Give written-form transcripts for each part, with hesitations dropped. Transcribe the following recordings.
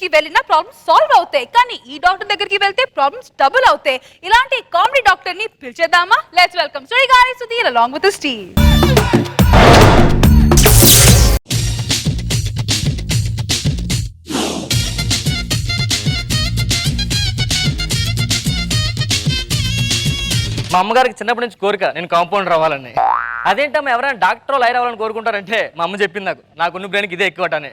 దగ్గరికి వెళ్ళినా problems solve అవుతాయి, కానీ ఈ డాక్టర్ దగ్గరికి వెళ్తే ప్రాబ్లమ్స్ డబుల్ అవుతాయి. ఇలాంటి కామెడీ డాక్టర్ ని పిలిచేద్దామా? Let's welcome Sudigali Sudheer along with his team. మా అమ్మగారికి చిన్నప్పటి నుంచి కోరిక నేను కాంపౌండర్ అవ్వాలని. అదేంటమ్మా ఎవరైనా డాక్టర్ లాయర్ అవ్వాలని కోరుకుంటారంటే మా అమ్మ చెప్పింది నాకు ఉన్న బ్రెయిన్కి ఇదే ఎక్కువటని.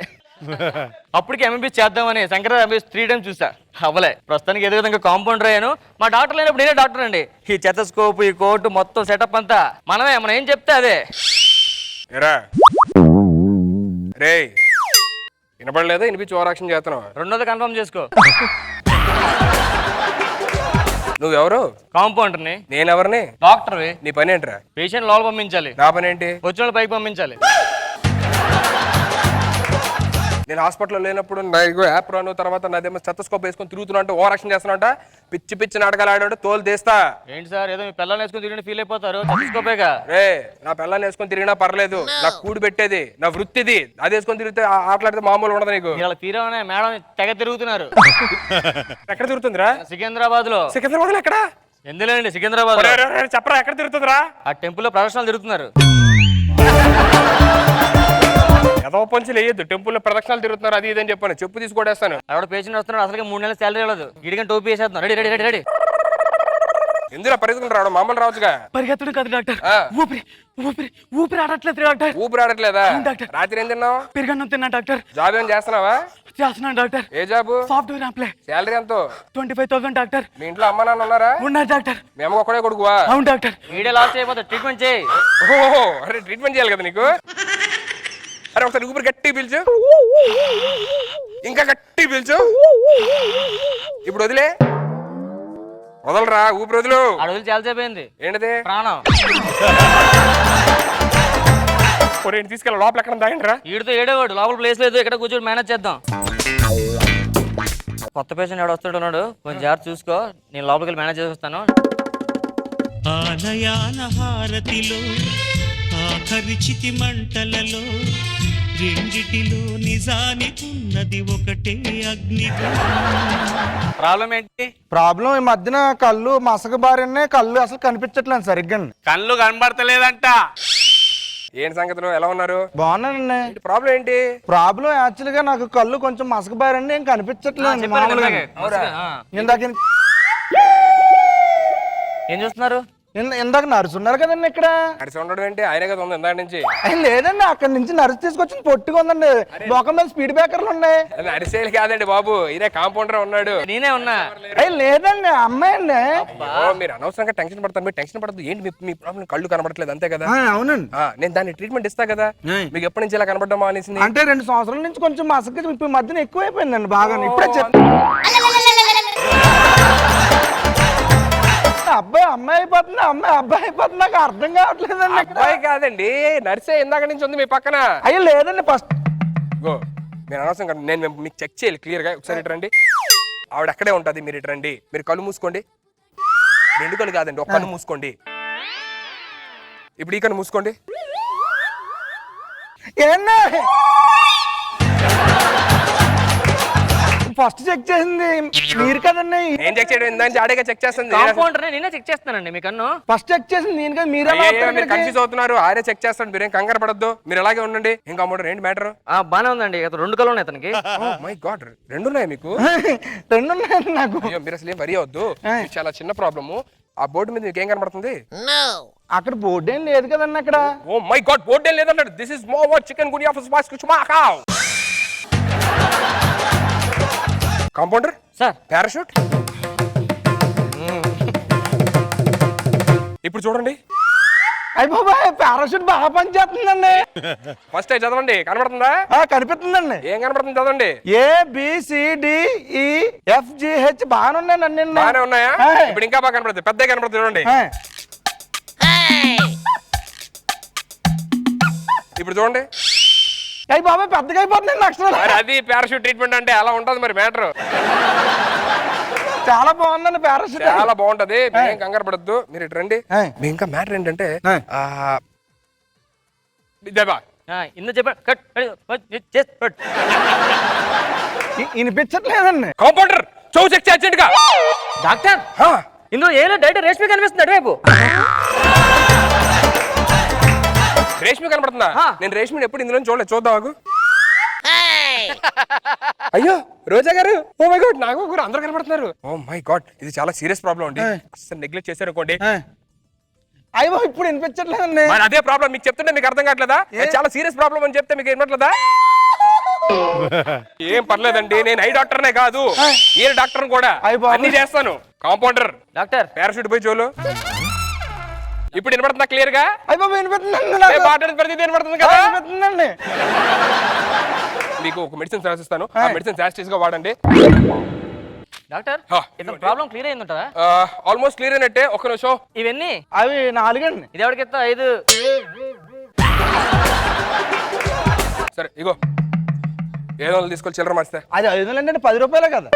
అప్పటికి ఎంబీబీఎస్ చేద్దామని శంకర ఎంబీబీఎస్ 3 times చూసా, అవ్వలే. ప్రస్తుతానికి ఏదో విధంగా కాంపౌండర్ అయ్యాను. మా డాక్టర్ లేనప్పుడు నేనే డాక్టర్ అండి. ఈ చెతస్కోప్, ఈ కోర్టు మొత్తం సెటప్ అంతా మనం ఏం చెప్తే అదే. రే వినపడలేదు, వినిపించి ఓవరాక్షన్ చేస్తున్నావు. రెండోది కన్ఫర్మ్ చేసుకో. నువ్వెవరు? కాంపౌండర్ని. నేనెవరిని? డాక్టర్వి. నీ పని ఏంట్రా? పేషెంట్ లోపల పంపించాలి. నా పని ఏంటి? వచ్చిన వాళ్ళు పైకి పంపించాలి. నేను హాస్పిటల్లో లేనప్పుడు యాప్ రాను, తర్వాత నాదేమో స్టెతస్కోప్ వేసుకొని తిరుగుతున్నా అంటే ఓవరాక్షన్ చేస్తున్నా, పిచ్చి పిచ్చి నాటకాలు ఆడాడు తోలు తీస్తా. ఏంటి సార్ ఏదో మీ పిల్లల్ని వేసుకొని తిరిగి ఫీల్ అయిపోతారు? స్టెతస్కోపేగా. రే నా పిల్లల్ని వేసుకొని తిరిగినా పర్లేదు, నాకు కూడి పెట్టేది నా వృత్తిది. అది వేసుకొని తిరిగితే ఆటలాడితే మామూలు ఉండదు నీకు. ఇలా తీరనే మేడం తెగ తిరుగుతున్నారు. ఎక్కడ తిరుగుతుందిరా? సికింద్రాబాద్ లో. సికింద్రాబాద్ లో ఎక్కడ? ఎందులోనండి సికింద్రాబాద్. చెప్పరా ఎక్కడ తిరుగుతుందిరా? ఆ టెంపుల్ లో ప్రదర్శనలు తిరుగుతున్నారు. ఎదవ పంచులు వేయద్దు, టెంపుల్ లో ప్రదక్షిణాలు తిరుగుతున్నారు అది ఇదని చెప్పాను, చెప్పు తీసుకొడేస్తాను. ఎవడ పేషెంట్ వస్తున్నాడు, అసలు 3 నెలల శాలరీ రాలేదు, ఇడిగని టోపీ వేసేస్తున్నాం. Ready ready ready ready. ఎందుకు పరిగెత్తుకుని రావడం? మామూలు రావచ్చుగా. పరిగెత్తడు కదా డాక్టర్, ఊపిరి ఊపిరి ఊపిరి ఆడట్లేదు డాక్టర్. ఊపిరి ఆడట్లేదా? రాత్రి ఏం తిన్నావు? పెరుగన్నం తిన్నా డాక్టర్. జాబ్ ఏం చేస్తున్నావా? చేస్తున్నాను డాక్టర్. ఏ జాబు? Software apply. శాలరీ ఎంతో? 25,000 డాక్టర్. మీ ఇంట్లో అమ్మ నాన్న ఉన్నారా? ఉన్నారు డాక్టర్. మీ అమ్మ ఒక్కడే కొడుకువా? అవును డాక్టర్. వీడే లాస్ట్ అయిపోతా, ట్రీట్మెంట్ చేయి. ఓహో అరే ట్రీట్మెంట్ చేయాలి కదా నీకు. అరే ఒకసారి ఊపిరి గట్టి పీల్చు, ఇంకా గట్టి పీల్చు. ఇప్పుడు వదిలే, వదలరా ఊపిరి వదులు. అడుగులు చాలా సేపోయింది. ఏంటిది? ప్రాణం. తీసుకెళ్ళి లోపల ఎక్కడ తాగండి రా. వీడితో ఏడేవాడు, లోపల ప్లేస్ లేదు, ఇక్కడ కూర్చొని మేనేజ్ చేద్దాం. కొత్త పేషెంట్ ఎవడు వస్తాడు ఉన్నాడు, కొంచెం జాగ్రత్త చూసుకో. నేను లోపలికి వెళ్ళి మేనేజ్ చేస్తాను. ఆలయాన హారతిలో ఆఖరి చితి మంటలలో రెండిటిలో నిజానికున్నది ఒకటే అగ్ని. ప్రాబ్లం ఏంటి? ప్రాబ్లం ఈ మధ్యన కళ్ళు మసక బారినే, కళ్ళు అసలు కనిపించట్లేదు సరిగ్గా. కళ్ళు కనబడతలేదంట. ఏంటి సంగతులు, ఎలా ఉన్నారు? బాగున్నానండి. ప్రాబ్లం ఏంటి? ప్రాబ్లం యాక్చువల్ గా నాకు కళ్ళు కొంచెం మసక బారండి, ఏం కనిపించట్లేదు. ఇందాక ఏం చూస్తున్నారు? ఇందాక నర్సు ఉన్నారు కదండి ఇక్కడ. నడిచి ఉండడం ఏంటి? ఆయనే కదా ఉంది ఇందాక నుంచి. లేదండి, అక్కడ నుంచి నర్సు తీసుకొచ్చింది పొట్టుగా ఉందండి. మొఖం మీద స్పీడ్ బ్రేకర్లు ఉన్నాయి. నడిసేది కాదండి బాబు, ఈయన కాంపౌండర్ ఉన్నాడు. నేనే ఉన్నా. లేదండి అమ్మాయి అండి. మీరు అనవసరంగా టెన్షన్ పడతారు. మీరు టెన్షన్ పడద్దు. ఏంటి మీ ప్రాబ్లం? కళ్ళు కనబడట్లేదు అంతే కదా? అవునండి. నేను దాన్ని ట్రీట్మెంట్ ఇస్తా కదా. మీకు ఎప్పటి నుంచి ఇలా కనబడడం అనేసి? అంటే 2 సంవత్సరాల నుంచి కొంచెం మసక ఇప్పుడు మధ్యన ఎక్కువైపోయిందండి బాగా. ఇప్పుడే చెప్పి అబ్బాయి అమ్మాయి అయిపోతుంది, అమ్మాయి అబ్బాయి అయిపోతుంది, నాకు అర్థం కావట్లేదండి. అబ్బాయి కాదండి, నర్సే ఇందాక నుంచి ఉంది మీ పక్కన. అయ్యో లేదండి, ఫస్ట్ గో మీరు అనవసరం కదా. నేను మీకు చెక్ చేయాలి క్లియర్ గా. ఒకసారి ఇటు రండి. ఆవిడ అక్కడే ఉంటది, మీరు ఇటు రండి. మీరు కళ్ళు మూసుకోండి. 2 కళ్ళు కాదండి, ఒక కళ్ళు మూసుకోండి. ఇప్పుడు ఈ కళ్ళు మూసుకోండి. ఏంటి ఫస్ట్ చెక్ చేసింది మీరు కదండి. ఏం చెక్ చేయడం? ఇందాక ఆడేగా చెక్ చేస్తుంది. కాంపౌండర్ నేనే చెక్ చేస్తానండి మీ కన్ను. ఫస్ట్ చెక్ చేసింది నేను కదా, మీరే కన్ఫ్యూజ్ అవుతున్నారు. ఆడే చెక్ చేస్తాడు, మీరేం కంగారు పడద్దు. మీరు అలాగే ఉండండి. ఏం కాంపౌండర్ ఏంటి మ్యాటర్? బానే ఉందండి, 2 కళ్ళు ఉన్నాయి అతనికి. మై గాడ్, 2 ఉన్నాయి మీకు? 2 ఉన్నాయండి నాకు. అయ్యో మీరు అసలు ఏం వరి అవద్దు, చాలా చిన్న ప్రాబ్లము. ఆ బోర్డు మీద మీకు ఏం కనబడుతుంది? అక్కడ బోర్డు ఏం లేదు కదండి అక్కడ. ఓ మై గాడ్, బోర్డు ఏం లేదన్నాడు. This is more chikungunya for spice కుచుమాకావ్. Compounder sir, parachute. ఇప్పుడు చూడండి. అయ్య బాబాయ్, పారాషూట్ బాగా పనిచేస్తుందండి. ఫస్ట్ చదవండి, కనబడుతుందా? కనిపిస్తుందండి. ఏం కనబడుతుంది చదవండి. ABCDEFGH బాగానే ఉన్నాయండి. బాగానే ఉన్నాయా? ఇప్పుడు ఇంకా బాగా కనబడుతుంది, పెద్ద కనబడుతుంది చూడండి. ఇప్పుడు చూడండి. అయ్యి బాబాయ్, పెద్దగా అయిపోతుంది అక్షరాలు. అది పారాషూట్ ట్రీట్మెంట్ అంటే అలా ఉంటది మరి మ్యాటర్. చాలా బాగుందండి పారాషూట్, చాలా బాగుంటది. మీరేం కంగారు పడద్దు, మీరు ఇటు రండి. మీ ఇంకా మ్యాటర్ ఏంటంటే ఇందులో చెప్పాను కట్ కట్. వినిపించట్లేదండి. కాంపౌండర్ చెవు చెక్ అర్జెంట్ గా. డాక్టర్ ఇందులో ఏదో డైరెక్ట్ రేష్మి కనిపిస్తుంది అటువైపు. రేష్మి కనబడుతుందా? నేను రేష్మిని ఎప్పుడు ఇందులో చూడలేదు, చూద్దాం ఆగు. అయ్యో రోజా గారు, ఓ మై గాడ్, నాకు కూడా అందరూ కనబడుతున్నారు. ఓ మై గాడ్, ఇది చాలా సీరియస్ ప్రాబ్లం అండి. అసలు నెగ్లెక్ట్ చేశారు అనుకోండి. అయ్యో ఇప్పుడు వినిపించట్లేదండి. మరి అదే ప్రాబ్లం మీకు చెప్తుంటే మీకు అర్థం కావట్లేదా? చాలా సీరియస్ ప్రాబ్లం అని చెప్తే మీకు ఏమట్లేదా? ఏం పర్లేదండి, నేను ఐ డాక్టర్నే కాదు, ఈయన డాక్టర్ కూడా, అన్ని చేస్తాను. కాంపౌండర్ డాక్టర్ పారాషూట్ పోయి చూలు. ఇప్పుడు వినపడుతుందా క్లియర్ గా? అయ్యో వినిపిస్తుందండి. మాట్లాడేది ప్రతి వినపడుతుంది కదా? వినిపిస్తుందండి. మీకు ఒక మెడిసిన్ రాసిస్తాను, ఆ మెడిసిన్ యాస్టీస్ గా వాడండి. డాక్టర్ ఇతను ప్రాబ్లం క్లియర్ అయిందంటారా? ఆల్మోస్ట్ క్లియర్ అయినట్టే. ఒక్క నిమిషం. ఇవన్నీ అవి 4 అండి. ఇది ఎవరికి 5. సరే ఇగో 700 తీసుకొని చిల్లర మార్స్తే. అది 500 అండి, 10 రూపాయలే కదా.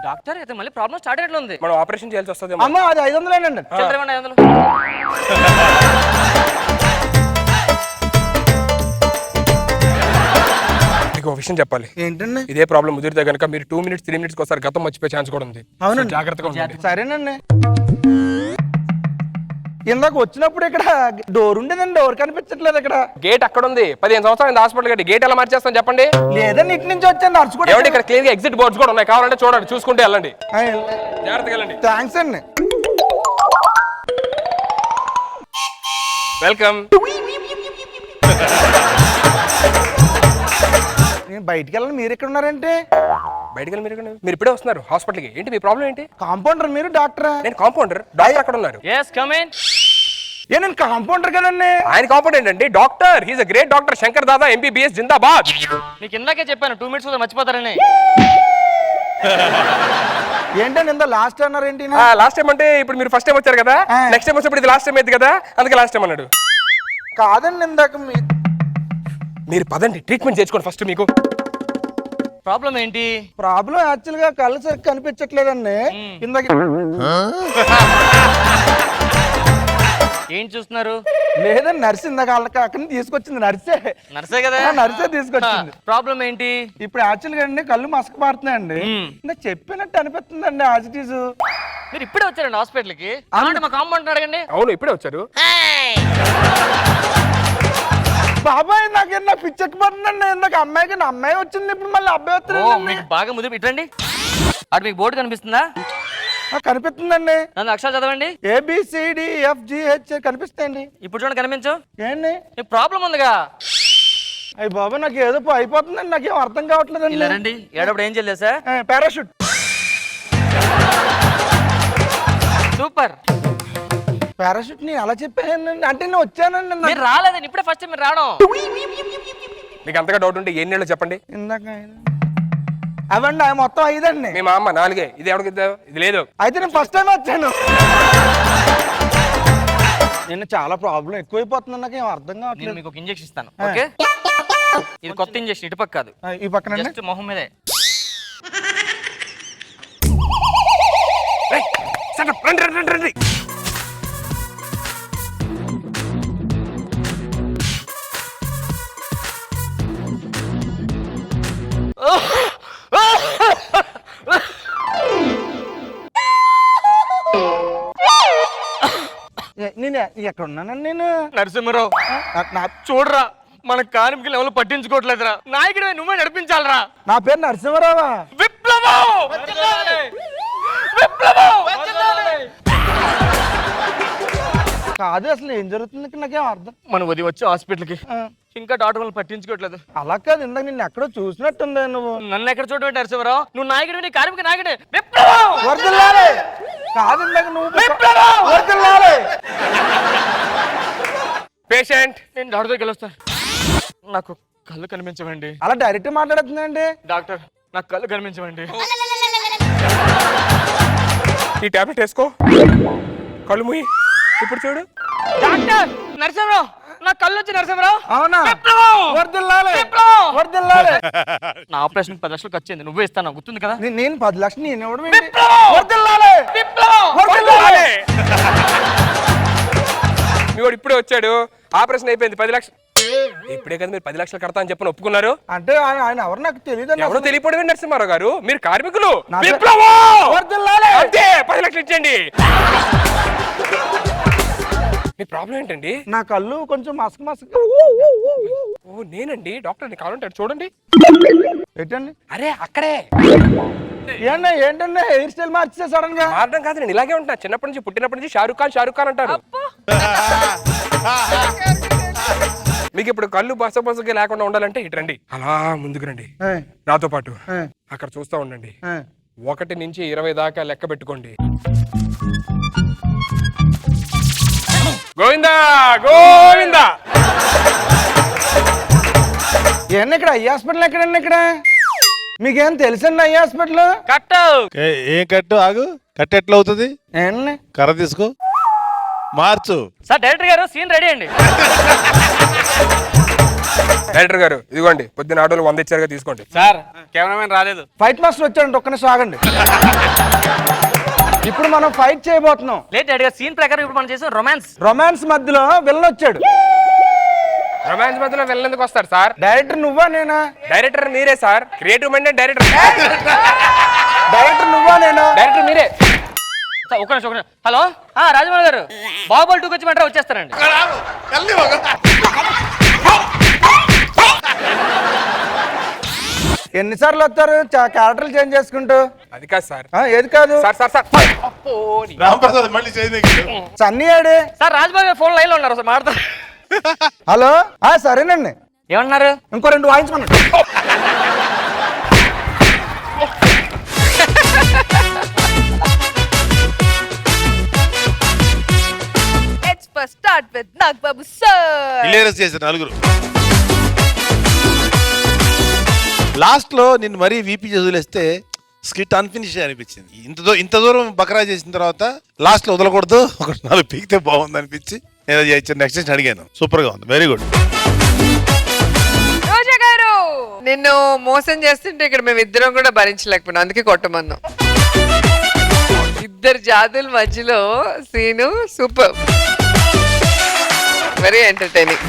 డాక్టర్ ఇతను మళ్ళీ ప్రాబ్లం స్టార్ట్ అయ్యేట్లుంది. మనం ఆపరేషన్ చేయాల్సి వస్తుంది. అమ్మ అది 500 అండి. చిల్లర ఇవ్వండి 500. మీకు ఒక విషయం చెప్పాలి. ఏంటండి? ఇదే ప్రాబ్లం ముదిరితే కనుక మీరు 2 minutes 3 minutes ఒకసారి గతం మర్చిపోయే ఛాన్స్ కూడా ఉంది. అవునండి. సో జాగ్రత్తగా ఉండండి. సరేనండి. ఇందాక వచ్చినప్పుడు ఇక్కడ డోర్ ఉండేదండి, డోర్ కనిపించట్లేదు. ఇక్కడ గేట్ అక్కడ ఉంది. 15 సంవత్సరాలు హాస్పిటల్ గేట్. గేట్ ఎలా మార్చేస్తాను చెప్పండి? లేదండి, ఇటు నుంచి వచ్చాను నడుచుకుంటే. ఏమంటే ఇక్కడ క్లియర్ గా ఎగ్జిట్ బోర్డ్స్ కూడా ఉన్నాయి, కావాలంటే చూడండి, చూసుకుంటే వెళ్ళండి. జాగ్రత్తగా వెళ్ళండి. థ్యాంక్స్ అండి. వెల్కమ్. నేను బయటికి వెళ్ళండి, మీరు ఎక్కడ ఉన్నారంటే? బయటికి వెళ్ళి మీరు ఇప్పుడే వస్తున్నారు హాస్పిటల్కి. ఏంటి మీ ప్రాబ్లం ఏంటి? కాంపౌండర్ మీరు డాక్టరా? నేను కాంపౌండర్, డాక్టర్ అక్కడ ఉన్నారు. yes come in. నేను కాంపౌండర్ కదండి. ఆయన కాంపౌండర్ ఏంటండి? Doctor, he's a great doctor, Shankar Dada MBBS జిందాబాద్. మీకు ఇందాకే చెప్పాను 2 minutes మర్చిపోతారని. ఏంటండి ఇంత లాస్ట్ అన్నారు ఏంటి? లాస్ట్ టైం అంటే ఇప్పుడు మీరు ఫస్ట్ టైం వచ్చారు కదా, నెక్స్ట్ టైం వచ్చినప్పుడు ఇది లాస్ట్ టైం అయింది కదా, అందుకే లాస్ట్ టైం అన్నాడు. కాదండి, ఇందాక మీరు పదండి, ట్రీట్మెంట్ చేసుకోండి ఫస్ట్. మీకు ప్రాబ్లం ఏంటి? ప్రాబ్లం యాక్చువల్ గా కళ్ళు సరిగ్గా కనిపించట్లేదండి. ఇందాక ఏం చూస్తున్నారు? లేదండి, నర్స్ ఇందాక వాళ్ళకి అక్కడి నుంచి తీసుకొచ్చింది. నర్సే కదా? నర్సే తీసుకొచ్చింది. ప్రాబ్లం ఏంటి? ఇప్పుడు యాక్చువల్ గా అండి కళ్ళు మసక పారుతున్నాయండి. ఇంకా చెప్పినట్టు అనిపిస్తుందండి ఆజిటీస్. మీరు ఇప్పుడే వచ్చారండి హాస్పిటల్ కి? మా కాంపౌండర్ అడగండి. అవును ఇప్పుడే వచ్చారు. బాబాయ్ నాకేనా పిచ్చెక్కిపోతుందండి. ఇందాక అమ్మాయికి నా అమ్మాయి వచ్చింది, ఇప్పుడు మళ్ళీ అబ్బాయి వస్తుంది. మీకు బాగా ముదిరి ఇట్లండి. అటు మీకు బోర్డు కనిపిస్తుందా? కనిపిస్తుందండి. నన్ను అక్షరాలు చదవండి. ABCDFGH కనిపిస్తాయండి. ఇప్పుడు చూడండి కనిపించు. ఏంటి మీకు ప్రాబ్లం ఉందిగా? అయ్యి బాబా నాకు ఏదో అయిపోతుందండి, నాకేం అర్థం కావట్లేదండి. రండి, ఏడప్పుడు ఏం చేయలేదు సార్? పారాషూట్. సూపర్. పారాషూట్ నేను అలా చెప్పానండి, అంటే నేను వచ్చానండి. మీరు రాలేదండి, ఇప్పుడే ఫస్ట్ మీరు రావడం. మీకు అంతగా డౌట్ ఉంటే ఎన్ని నెలలు చెప్పండి. ఇందాక అవండి అవి మొత్తం 5 అండి. మీ మా అమ్మ 4. ఇది ఎవరికి ఇది లేదు. అయితే నేను ఫస్ట్ టైం వచ్చాను. నేను చాలా ప్రాబ్లం ఎక్కువైపోతుంది, నాకు ఏం అర్థం నేను కావట్లేదు. మీకు ఒక ఇంజెక్షన్ ఇస్తాను, ఓకే? ఇది కొత్త ఇంజెక్షన్, ఇటు పక్క కాదు, ఈ పక్కన జస్ట్ మొహం మీదే. రండి. నేను ఎక్కడ ఉన్నానండి? నేను నరసింహరావు చూడరా, మన కానింపుకి ఎవరు పట్టించుకోవట్లేదురా. నాయకుడు నువ్వే నడిపించాలరా. నా పేరు నరసింహరావా? విప్లవం. విప్లవం. కాదు, అసలు ఏం జరుగుతుంది నాకేం అర్థం. మనం ఉదయం వచ్చి హాస్పిటల్కి, ఇంకా డాక్టర్ వాళ్ళు పట్టించుకోవట్లేదు. అలా కాదు, ఇందాక నిన్ను ఎక్కడో చూసినట్టుంది. నువ్వు నన్ను ఎక్కడ చూడబెట్టి నరసింహరావు? నువ్వు నాయకుడు, నీ కార్మిక నాయకుడే. విప్లవం. వర్ధిల్లాలి. కాదు ఇందాక నువ్వు విప్లవం. వర్ధిల్లాలి. పేషెంట్, నేను డాక్టర్ దగ్గరికి వెళ్ళొస్తా. నాకు కళ్ళు కనిపించవండి. అలా డైరెక్ట్ మాట్లాడుతుందండి. డాక్టర్ నాకు కళ్ళు కనిపించవండి. ఈ టాబ్లెట్ వేసుకో, కళ్ళు మూయి. ఇప్పుడు చూడు. డాక్టర్ నరసింహరావు, నాకు కళ్ళు వచ్చి నరసింహరావు. అవునా? విప్లవం. వర్ధిల్లాలి. విప్లవం. వర్ధిల్లాలి. నా ఆపరేషన్ 10 లక్షలు ఖర్చు అయింది, నువ్వే ఇస్తాను, గుర్తుంది కదా? నేను 10 లక్షలు నేను ఇవ్వడం ఏంటి? విప్లవం. వర్ధిల్లాలి. విప్లవం. మీ వాడు ఇప్పుడే వచ్చాడు, ఆపరేషన్ అయిపోయింది, 10 లక్షలు. ఇప్పుడే కదా మీరు 10 లక్షలు కడతా అని చెప్పని ఒప్పుకున్నారు. అంటే ఆయన ఎవరు నాకు తెలియదు. ఎవరో తెలియపోవడమే నరసింహారావు గారు, మీరు కార్మికులు. నా- విప్లవం! వర్ధిల్లాలి! అంతే, 10 లక్షలు ఇచ్చండి. మీ ప్రాబ్లం ఏంటండి? నా కళ్ళు కొంచెం మసక ఓ నేనండి డాక్టర్ని, కావాలంటే అటు చూడండి. ఏంటండి అరే అక్కడే. ఏంటండి హెయిర్ స్టైల్ మార్చేసా సడన్ గా? మారడం కాదు, నేను ఇలాగే ఉంటాను చిన్నప్పటి నుంచి. పుట్టినప్పటి నుంచి షారుఖ్ ఖాన్ అంటారు. మీకు ఇప్పుడు కళ్ళు బసబసగా లేకుండా ఉండాలంటే ఇటు రండి, అలా ముందుకు రండి నాతో పాటు. అక్కడ చూస్తా ఉండండి. 1 నుంచి 20 దాకా లెక్క పెట్టుకోండి. గోవిందా గోవిందా. ఏంటి ఇక్కడ ఐ హాస్పిటల్ ఎక్కడండి? ఇక్కడ మీకేం తెలుసండి ఐ హాస్పిటల్? కట్టు ఏం కట్టు? ఆగు, కట్టు ఎట్లా అవుతుంది? ఏండి కర్ర తీసుకో, మార్చు. సార్ డైరెక్టర్ గారు సీన్ రెడీ అండి. డైరెక్టర్ గారు ఇదిగోండి, పొద్దున ఆటోలు 100 ఇచ్చారుగా, తీసుకోండి. సార్ కెమెరామెన్ రాలేదు. ఫైట్ మాస్టర్ వచ్చాడండి, ఒక్క నిమిషం ఆగండి. ఇప్పుడు మనం ఫైట్ చేయబోతున్నాం. లేట్ డైరెక్టర్ గారు సీన్ ప్రకారం ఇప్పుడు మనం చేసాం రొమాన్స్. రొమాన్స్ మధ్యలో విలన్ వచ్చాడు. రొమాన్స్ మధ్యలో వెళ్ళేందుకు వస్తారు సార్? డైరెక్టర్ నువ్వా నేనా? డైరెక్టర్ మీరే sir, creative mind director. Director నువ్వా నేనా? డైరెక్టర్ మీరే. ఒక నిమిషం. హలో రాజమౌళి గారు, బాహుబలి 2 వచ్చి మంటారా? వచ్చేస్తారండి. ఎన్నిసార్లు వస్తారు క్యారెక్టర్లు చేంజ్ చేసుకుంటూ? అది కాదు సార్. ఏది కాదు? సార్ సార్ సార్ రాంప్రసాద్ మళ్ళీ చేయదు. సన్నీ ఆడే. సార్ రాజమౌళి గారు ఫోన్ లైన్ లో ఉన్నారు, సార్ మాట్లాడతారు. హలో సరేనండి, ఏమన్నారు? ఇంకో 2 వాయించమన్నాడు. Let's first start with Nagbabu sir. Hilarious చేశారు నలుగురు. లాస్ట్ లో నిన్ను మరీ వీపీ వదిలేస్తే స్కిట్ అన్ఫినిష్ అనిపించింది. ఇంత దూరం బకరా చేసిన తర్వాత లాస్ట్ లో వదలకూడదు, ఒక 4 పీకితే బాగుంది అనిపించి నేను నెక్స్ట్ అడిగాను. సూపర్ గా ఉంది, వెరీ గుడ్. రోజా గారు నిన్ను మోసం చేస్తుంటే ఇక్కడ మేము ఇద్దరం కూడా భరించలేకపోయినా, అందుకే కొట్టమన్నాం. ఇద్దరు జాతుల మధ్యలో సీను సూపర్, వెరీ ఎంటర్టైనింగ్.